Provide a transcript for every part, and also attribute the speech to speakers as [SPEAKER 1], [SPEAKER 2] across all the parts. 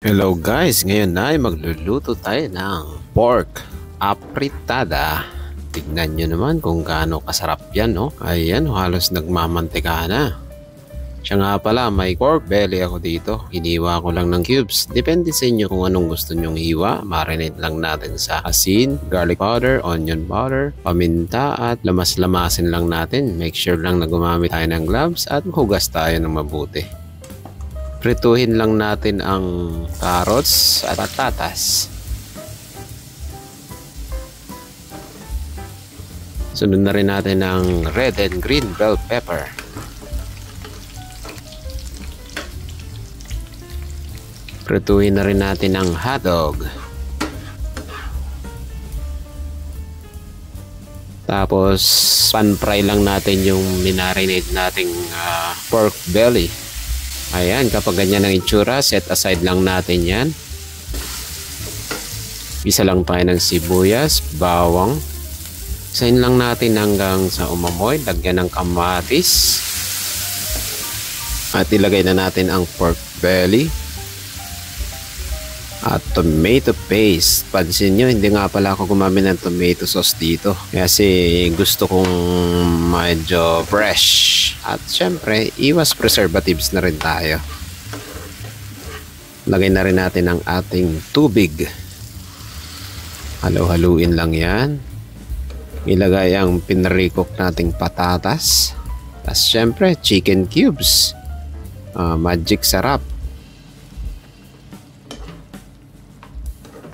[SPEAKER 1] Hello guys, ngayon ay magluluto tayo ng pork apritada. Tignan nyo naman kung gaano kasarap yan, no? Ayan, halos nagmamantika na. Siya nga pala, may pork belly ako dito. Hiniwa ko lang ng cubes. Depende sa inyo kung anong gusto nyong hiwa. Marinate lang natin sa asin, garlic powder, onion powder, paminta at lamas-lamasin lang natin. Make sure lang na gumamit tayo ng gloves at hugas tayo ng mabuti. Prituhin lang natin ang carrots at patatas. Sunod na rin natin ang red and green bell pepper. Prituhin na rin natin ang hotdog. Tapos pan-fry lang natin yung minarinate nating pork belly. Ayan, kapag ganyan ang itsura, set aside lang natin yan. Isa lang tayo ng sibuyas, bawang. Isahin lang natin hanggang sa umamoy. Lagyan ng kamatis. At ilagay na natin ang pork belly. At tomato paste. Pansin nyo, hindi nga pala ako gumamit ng tomato sauce dito. Kasi gusto kong medyo fresh. At syempre, iwas preservatives na rin tayo. Lagay na rin natin ang ating tubig. Halo-haluin lang yan. Ilagay ang pinarikok nating patatas. At syempre, chicken cubes. Magic sarap.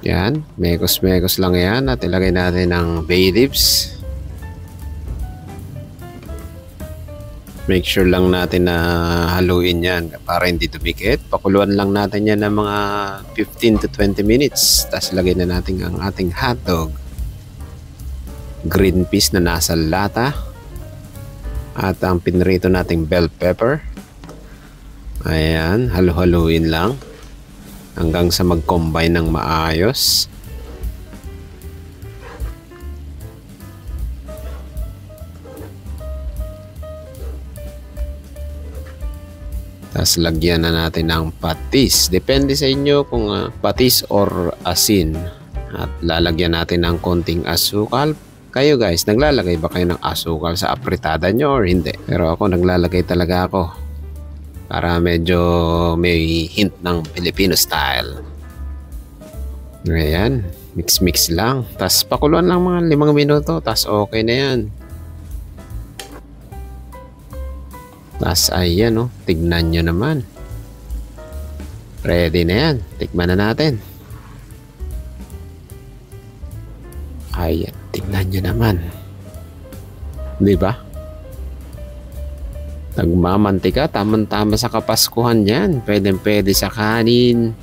[SPEAKER 1] Yan, mekos-mekos lang yan. At ilagay natin ang bay leaves. Make sure lang natin na haluin yan para hindi dumikit. Pakuluan lang natin yan ng mga 15 to 20 minutes. Tapos lagay na natin ang ating hotdog. Green peas na nasa lata. At ang pinrito nating bell pepper. Ayan, halu-haluin lang. Hanggang sa mag-combine ng maayos. Tapos lagyan na natin ng patis. Depende sa inyo kung patis or asin. At lalagyan natin ng konting asukal. Kayo guys, naglalagay ba kayo ng asukal sa apritada nyo or hindi? Pero ako naglalagay talaga ako. Para medyo may hint ng Filipino style. Ayan. Mix-mix lang. Tapos pakuluan lang mga 5 minuto. Tapos okay na yan. Tapos ayan, tignan nyo naman. Ready na yan. Tikman na natin. Ayan, tignan nyo naman. Diba? Nagmamantika, tamang-tama sa kapaskuhan yan. Pwede sa kanin,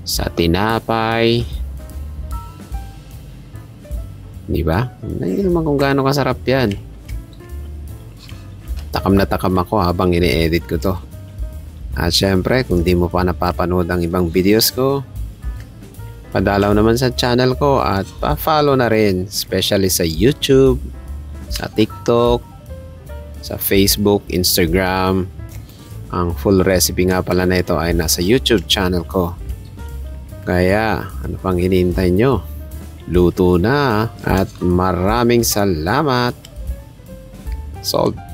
[SPEAKER 1] sa tinapay. Diba? Hindi naman kung gaano kasarap yan. Takam na takam ako habang ini-edit ko to. At syempre, kung di mo pa napapanood ang ibang videos ko, padalaw naman sa channel ko at pa-follow na rin, especially sa YouTube, sa TikTok, sa Facebook, Instagram. Ang full recipe nga pala na ito ay nasa YouTube channel ko. Kaya, ano pang hinihintay nyo? Luto na at maraming salamat. Solve.